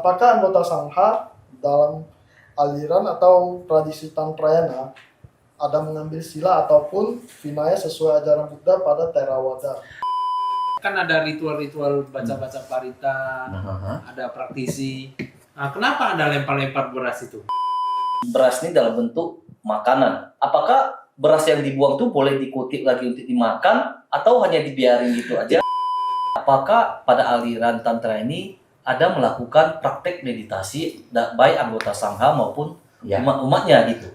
Apakah anggota Sangha dalam aliran atau tradisi Tantrayana ada mengambil sila ataupun vinaya sesuai ajaran Buddha pada Theravada? Kan ada ritual-ritual baca-baca parita, ada praktisi. Nah, kenapa ada lempar-lempar beras itu? Beras ini dalam bentuk makanan. Apakah beras yang dibuang itu boleh dikutip lagi untuk dimakan atau hanya dibiarin gitu aja? Apakah pada aliran Tantra ini ada melakukan praktek meditasi baik anggota Sangha maupun umat-umatnya gitu?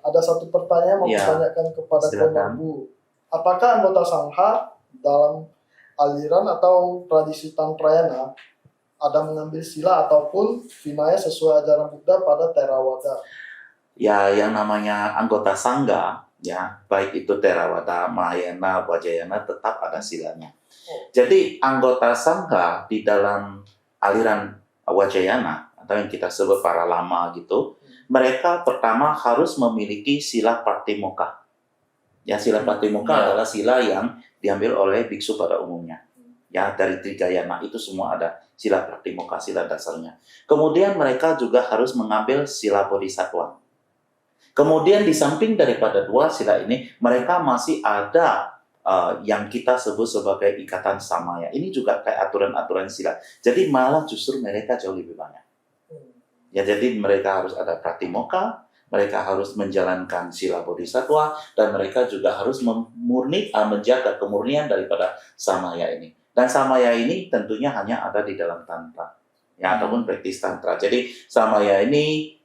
Ada satu pertanyaan mau ditanyakan kepada Konobu. Apakah anggota Sangha dalam aliran atau tradisi Tantrayana ada mengambil sila ataupun vinaya sesuai ajaran Buddha pada Theravada? Ya, yang namanya anggota Sangha, ya, baik itu Theravada, Mahayana, Vajrayana, tetap ada silanya. Jadi anggota Sangha di dalam aliran Vajrayana atau yang kita sebut para lama gitu, mereka pertama harus memiliki sila Patimokkha. Ya, sila Patimokkha adalah sila yang diambil oleh biksu pada umumnya. Ya, dari Trigayana itu semua ada sila Patimokkha, sila dasarnya. Kemudian mereka juga harus mengambil sila Bodhisattva. Kemudian di samping daripada dua sila ini, mereka masih ada yang kita sebut sebagai ikatan samaya. Ini juga kayak aturan-aturan sila. Jadi malah justru mereka jauh lebih banyak. Ya, jadi mereka harus ada Pratimokkha, mereka harus menjalankan sila Bodhisattva, dan mereka juga harus menjaga kemurnian daripada samaya ini. Dan samaya ini tentunya hanya ada di dalam Tantra, ya, ataupun praktis Tantra. Jadi samaya ini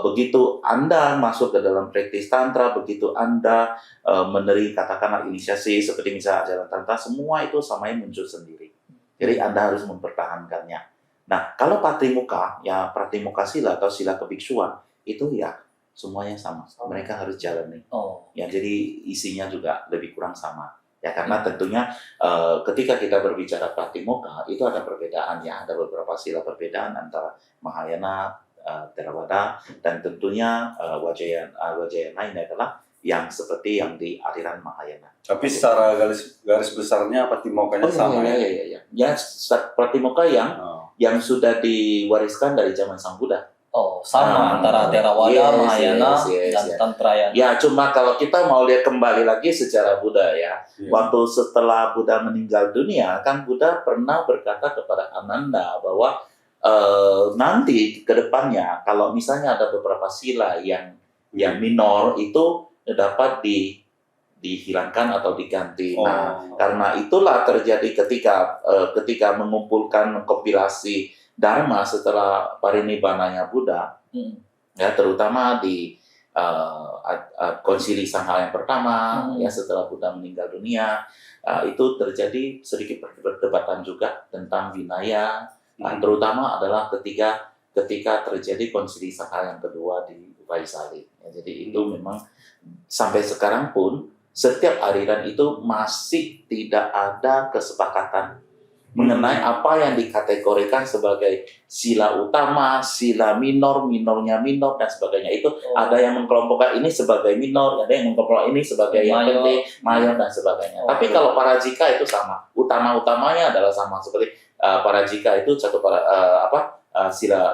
begitu Anda masuk ke dalam praktis Tantra, begitu Anda menerima katakanlah inisiasi seperti misalnya ajaran Tantra, semua itu samaya muncul sendiri. Jadi Anda harus mempertahankannya. Nah, kalau Patimokkha, ya Patimokkha sila atau sila kebiksuan, itu ya semuanya sama. Mereka harus jalani. Ya, jadi isinya juga lebih kurang sama. Ya, karena tentunya ketika kita berbicara Patimokkha, itu ada perbedaan ya. Ada beberapa sila perbedaan antara Mahayana, Theravada, dan tentunya Vajrayana ini adalah yang seperti yang di aliran Mahayana. Tapi secara garis besarnya Patimokkha-nya sama ya? Ya, Patimokkha yang sudah diwariskan dari zaman Sang Buddha. Sama antara Theravada, Mahayana, dan Tantrayana. Ya, cuma kalau kita mau lihat kembali lagi secara Buddha ya, waktu setelah Buddha meninggal dunia, kan Buddha pernah berkata kepada Ananda bahwa nanti ke depannya kalau misalnya ada beberapa sila yang minor itu dapat dihilangkan atau diganti. Nah, karena itulah terjadi ketika mengumpulkan kompilasi Dharma setelah parinibbananya Buddha, ya terutama di konsili Sangha yang pertama, ya setelah Buddha meninggal dunia, itu terjadi sedikit perdebatan juga tentang vinaya. Terutama adalah ketika terjadi konsili Sangha yang kedua di Vaisali. Ya, jadi itu memang sampai sekarang pun setiap aliran itu masih tidak ada kesepakatan mengenai apa yang dikategorikan sebagai sila utama, sila minor, minornya minor, dan sebagainya. Itu ada yang mengkelompokkan ini sebagai minor, ada yang mengkelompokkan ini sebagai yang penting, mayor, dan sebagainya. Tapi kalau parajika itu sama, utama-utamanya adalah sama. Seperti parajika itu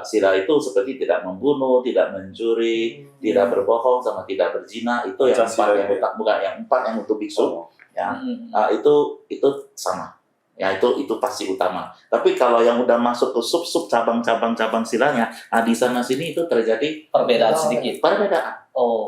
sila itu seperti tidak membunuh, tidak mencuri, tidak berbohong, sama tidak berzina. Itu yang empat yang untuk biksu. Ya, itu sama. Ya, itu pasti utama. Tapi kalau yang udah masuk ke sub cabang-cabang silanya, di sana sini itu terjadi perbedaan sedikit.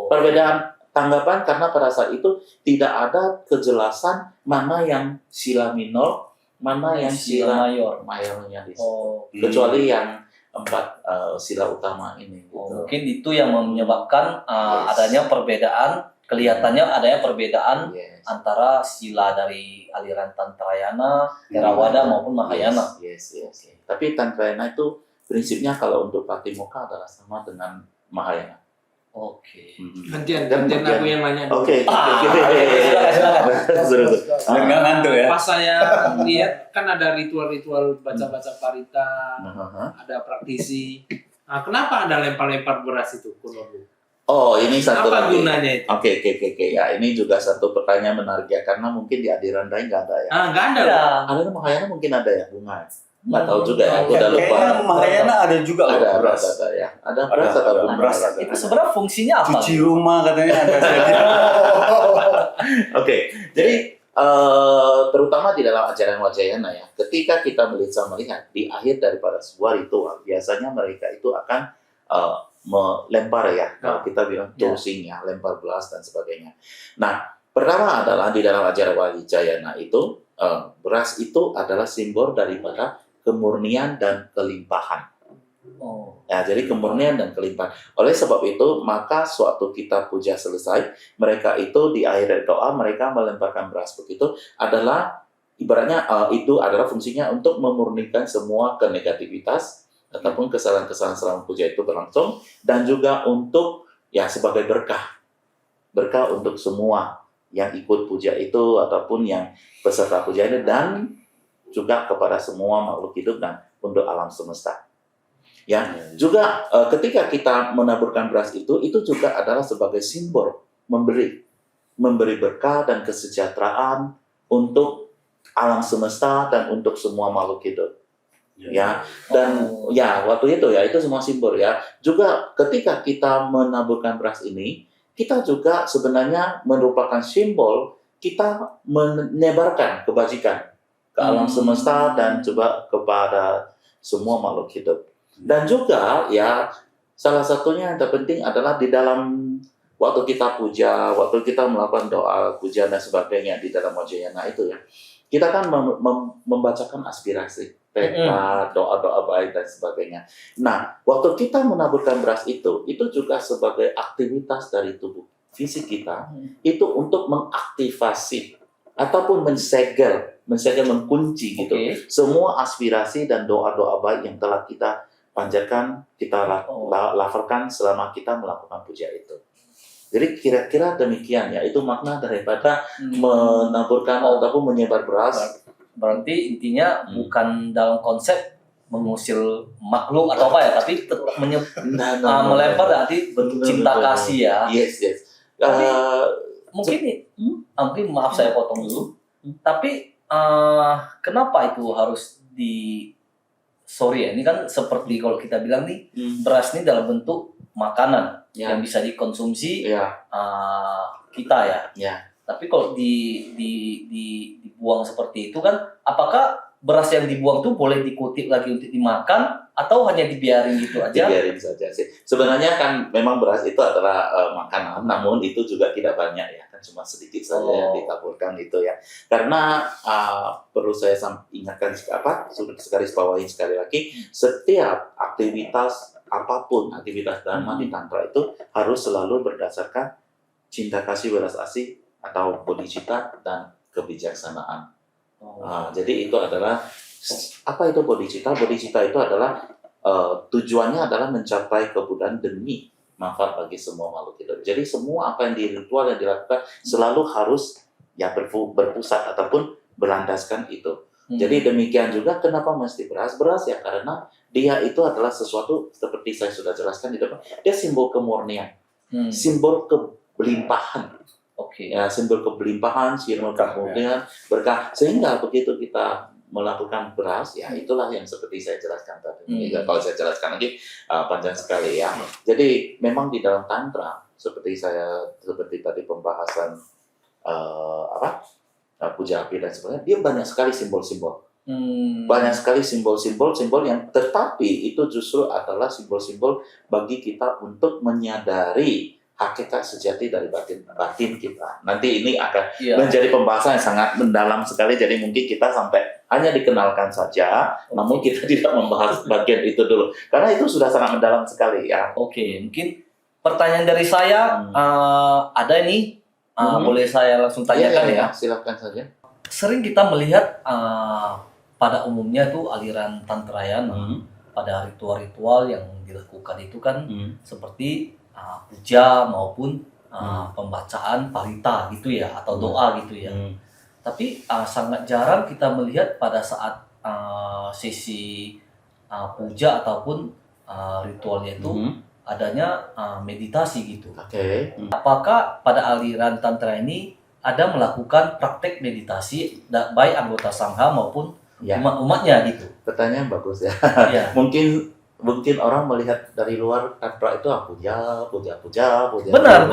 Perbedaan tanggapan karena pada saat itu tidak ada kejelasan mana yang sila minor, mana yang sila mayornya di situ. Kecuali yang 4 sila utama ini. Gitu. Mungkin itu yang menyebabkan adanya perbedaan. Kelihatannya adanya perbedaan antara sila dari aliran Tantrayana, Theravada maupun Mahayana. Yes. Tapi Tantrayana itu prinsipnya kalau untuk Patimokkha adalah sama dengan Mahayana. Oke. Gantian aku yang nanya dulu. Oke. Nggak ngantuk ya? Pas saya lihat kan ada ritual-ritual baca-baca parita, ada praktisi. Nah, kenapa ada lempar-lempar beras itu, Konobu? Oh, ini satu Apa lagi. gunanya itu? Oke. Ya, ini juga satu pertanyaan menarik ya, karena mungkin di aliran lain nggak ada ya. Nggak ada. Ya. Aliran Mahayana mungkin ada ya, bunga. Nggak tahu juga ya, aku udah lupa. Kayaknya Mahayana ada juga loh, Ada beras. ya. Ada beras atau bunga? beras. Itu sebenarnya fungsinya apa? Cuci rumah katanya ada. Oke, jadi terutama di dalam ajaran Wajayana ya, ketika kita melihat di akhir daripada sebuah ritual, biasanya mereka itu akan melempar ya, kalau kita bilang tossing ya, lempar beras dan sebagainya. Nah, pertama adalah di dalam ajaran Wajayana itu, beras itu adalah simbol daripada kemurnian dan kelimpahan. Oh. Ya, jadi kemurnian dan kelimpahan. Oleh sebab itu, maka suatu kita puja selesai, mereka itu di akhir doa mereka melemparkan beras begitu adalah ibaratnya itu adalah fungsinya untuk memurnikan semua kenegativitas ataupun kesalahan-kesalahan selama puja itu berlangsung, dan juga untuk ya sebagai berkah untuk semua yang ikut puja itu ataupun yang peserta puja ini, dan juga kepada semua makhluk hidup dan untuk alam semesta. Ya, juga ketika kita menaburkan beras itu juga adalah sebagai simbol memberi berkah dan kesejahteraan untuk alam semesta dan untuk semua makhluk hidup. Ya, dan ya waktu itu ya itu semua simbol ya. Juga ketika kita menaburkan beras ini, kita juga sebenarnya merupakan simbol kita menebarkan kebajikan ke alam semesta dan juga kepada semua makhluk hidup. Dan juga ya salah satunya yang terpenting adalah di dalam waktu kita puja, waktu kita melakukan doa puja dan sebagainya di dalam Wajayana itu ya, kita kan membacakan aspirasi, tekad, doa-doa baik dan sebagainya. Nah, waktu kita menaburkan beras itu juga sebagai aktivitas dari tubuh fisik kita, itu untuk mengaktifasi ataupun mengunci gitu semua aspirasi dan doa-doa baik yang telah kita panjatkan, kita lafalkan selama kita melakukan puja itu. Jadi kira-kira demikian ya, itu makna daripada menaburkan ataupun menyebar beras. Berarti intinya bukan dalam konsep mengusir makhluk atau apa ya, tapi tetap melempar nanti bentuk cinta kasih ya. Yes. Tapi mungkin maaf saya potong dulu. Tapi kenapa itu harus sorry ya, ini kan seperti kalau kita bilang nih, beras ini dalam bentuk makanan yang bisa dikonsumsi kita ya. Tapi kalau dibuang seperti itu kan, apakah beras yang dibuang itu boleh dikutip lagi untuk dimakan atau hanya dibiarin gitu aja? Dibiarin saja sih. Sebenarnya kan memang beras itu adalah makanan, namun itu juga tidak banyak ya, kan cuma sedikit saja yang ditaburkan gitu ya. Karena perlu saya ingatkan sekali bawahi sekali lagi, setiap aktivitas apapun, aktivitas dharma di tantra itu harus selalu berdasarkan cinta kasih, belas asih atau bodhicitta dan kebijaksanaan. Jadi itu adalah apa itu bodhicitta? Bodhicitta itu adalah tujuannya adalah mencapai kebuddhaan demi manfaat bagi semua makhluk hidup. Jadi semua apa yang di ritual yang dilakukan selalu harus ya berpusat ataupun berlandaskan itu. Jadi demikian juga kenapa mesti beras ya, karena dia itu adalah sesuatu seperti saya sudah jelaskan di depan. Dia simbol kemurnian, simbol kebelimpahan. Ya, simbol kebelimpahan, simbol kemurnian, berkah. Sehingga begitu kita melakukan beras, ya itulah yang seperti saya jelaskan tadi. Kalau saya jelaskan lagi panjang sekali ya. Jadi memang di dalam tantra seperti tadi pembahasan puja api dan sebagainya, dia banyak sekali simbol-simbol. Banyak sekali simbol-simbol yang tetapi itu justru adalah simbol-simbol bagi kita untuk menyadari hakikat sejati dari batin kita. Nanti ini akan menjadi pembahasan yang sangat mendalam sekali, jadi mungkin kita sampai hanya dikenalkan saja, namun kita tidak membahas bagian itu dulu, karena itu sudah sangat mendalam sekali ya. Mungkin pertanyaan dari saya ada ini, boleh saya langsung tanyakan ya? Silakan saja. Sering kita melihat pada umumnya tuh aliran Tantrayana pada ritual-ritual yang dilakukan itu kan seperti puja maupun pembacaan parita gitu ya, atau doa gitu ya. Tapi sangat jarang kita melihat pada saat sesi puja ataupun ritualnya itu adanya meditasi gitu. Oke. Apakah pada aliran tantra ini ada melakukan praktek meditasi baik anggota sangha maupun Ya, umat-umatnya gitu? pertanyaan bagus ya. Iya. Mungkin orang melihat dari luar tantra itu puja. Benar.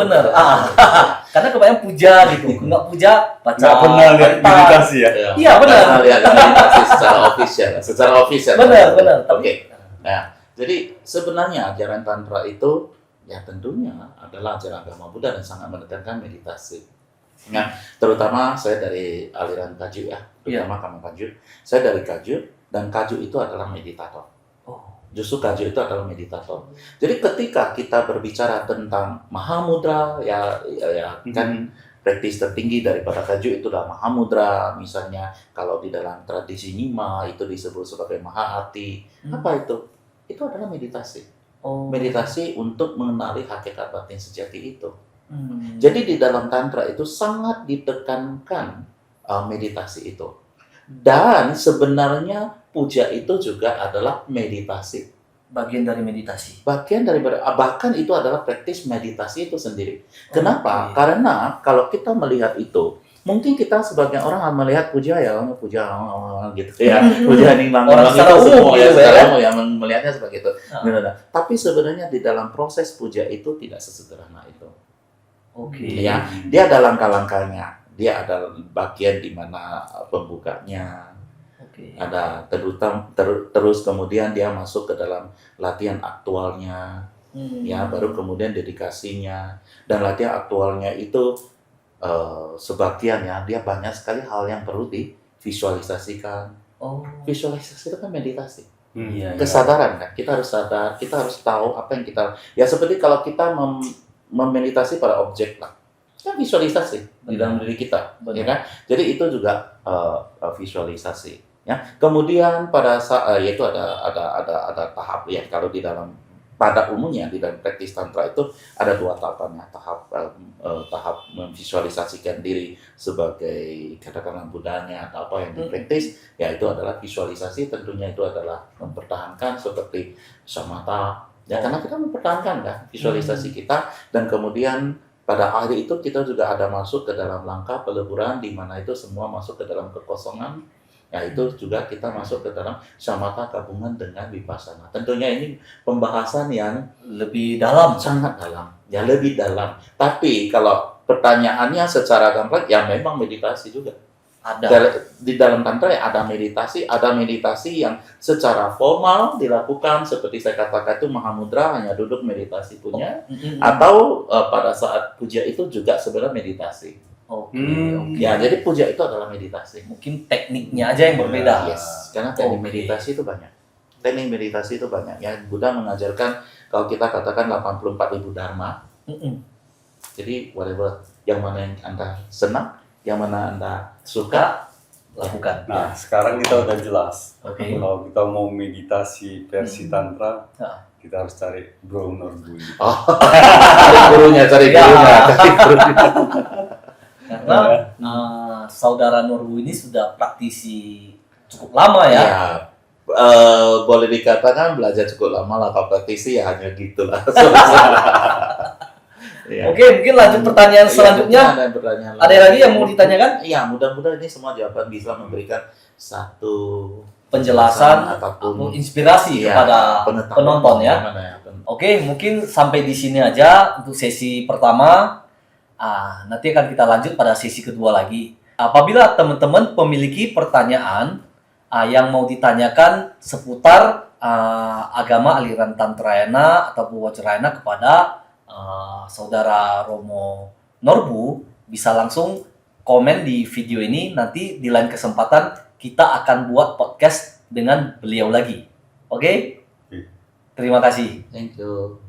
Karena kebanyakan puja gitu. Nggak puja baca Nggak pernah lihat harita. meditasi ya. Iya, benar. Karena lihat meditasi secara official. Benar. Oke. Nah, jadi sebenarnya ajaran tantra itu ya tentunya adalah ajaran agama Buddha dan sangat menekankan meditasi. Nah, terutama saya dari aliran Kaju ya, terutama Karma Kaju. Saya dari Kaju dan Kaju itu adalah meditator. Justru Kaju itu adalah meditator. Jadi ketika kita berbicara tentang Mahamudra kan praktis tertinggi daripada Kaju itu adalah Mahamudra. Misalnya kalau di dalam tradisi Nyima itu disebut sebagai Mahahati. Apa itu? Itu adalah meditasi. Meditasi untuk mengenali hakikat batin sejati itu. Jadi di dalam tantra itu sangat ditekankan meditasi itu. Dan sebenarnya puja itu juga adalah meditasi. Bagian dari meditasi. Bahkan itu adalah praktis meditasi itu sendiri. Kenapa? Karena kalau kita melihat itu, mungkin kita sebagian orang melihat puja gitu ya. Puja ninglang Orang secara itu umum semua ya, gitu secara ya. umum yang melihatnya sebagai itu. Tapi sebenarnya di dalam proses puja itu tidak sesederhana itu. Ya, dia ada langkah-langkahnya. Dia ada bagian di mana pembukanya. Ada terus kemudian dia masuk ke dalam latihan aktualnya. Ya, baru kemudian dedikasinya. Dan latihan aktualnya itu sebagian ya, dia banyak sekali hal yang perlu divisualisasikan. Visualisasi itu kan meditasi. Kesadaran kan, kita harus sadar, kita harus tahu apa yang kita. Ya seperti kalau kita memeditasi pada objek lah, kan visualisasi di dalam diri kita, ya kan? Jadi itu juga visualisasi. Ya, kemudian pada saat yaitu ada tahap ya, kalau di dalam pada umumnya di dalam praktis tantra itu ada dua tahapannya, tahap memvisualisasikan diri sebagai katakanlah Buddhanya atau apa yang dipraktis, ya itu adalah visualisasi. Tentunya itu adalah mempertahankan seperti samatha. Ya, karena kita mempertahankan kan visualisasi kita, dan kemudian pada akhir itu kita juga ada masuk ke dalam langkah peleburan di mana itu semua masuk ke dalam kekosongan. Ya, itu juga kita masuk ke dalam samatha gabungan dengan vipassana. Tentunya ini pembahasan yang lebih dalam, sangat dalam. Ya, lebih dalam. Tapi kalau pertanyaannya secara gampang ya memang meditasi juga. Di dalam tantra ya ada meditasi yang secara formal dilakukan seperti saya katakan itu Mahamudra, hanya duduk meditasi punya, atau pada saat puja itu juga sebenarnya meditasi. Ya, jadi puja itu adalah meditasi. Mungkin tekniknya aja yang berbeda. Yes, karena teknik meditasi itu banyak. Teknik meditasi itu banyak. Ya, Buddha mengajarkan kalau kita katakan 84.000 dharma. Jadi whatever, yang mana yang Anda senang, yang mana Anda suka, lakukan. Nah, sekarang kita udah jelas. Oke. Kalau kita mau meditasi versi tantra, kita harus cari Bro Norbu. Cari gurunya. Karena saudara Norbu ini sudah praktisi cukup lama ya. Ya, boleh dikatakan belajar cukup lama lah, kalau praktisi ya hanya gitulah. Ya. Oke, mungkin lanjut pertanyaan selanjutnya. Ada lagi yang mau ditanyakan? Iya, mudah-mudahan ini semua jawaban bisa memberikan satu penjelasan ataupun inspirasi kepada penonton ya. Oke, mungkin sampai di sini aja untuk sesi pertama. Nanti akan kita lanjut pada sesi kedua lagi. Apabila teman-teman memiliki pertanyaan yang mau ditanyakan seputar agama aliran Tantrayana ataupun Vajrayana kepada saudara Romo Norbu, bisa langsung komen di video ini. Nanti di lain kesempatan kita akan buat podcast dengan beliau lagi. Oke? Terima kasih. Thank you.